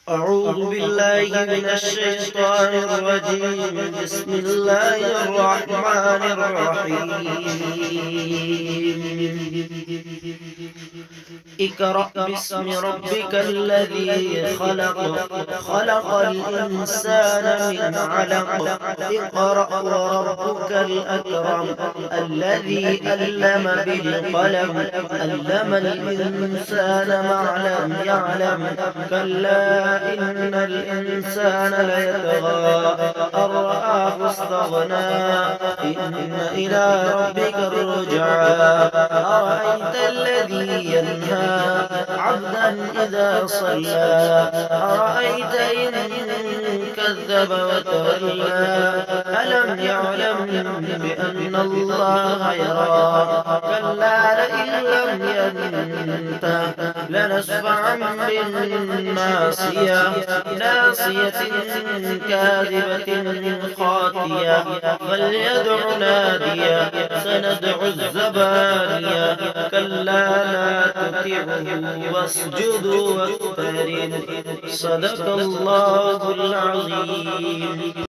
أعوذ بالله من الشيطان الرجيم. بسم الله الرحمن الرحيم. اقرأ باسم ربك الذي خلق. خلق الإنسان من علق. اقرأ وربك الأكرم الذي علم بالقلم علم الإنسان ما لم يعلم. كلا إن الإنسان ليطغى أن رآه استغنى. إن إلى ربك الرجعى. أرأيت الذي ينهى عبدا إذا صلى. أرأيت إن كذب وتولى. ألم يعلم بأن الله يرى. كلا لئن لم ينته لنسفعا بالناصية. ناصية كاذبة خاطية. فليدع نادية. سندع الزبانية. كلا لا تطعه واسجد واقترب. صدق الله العظيم.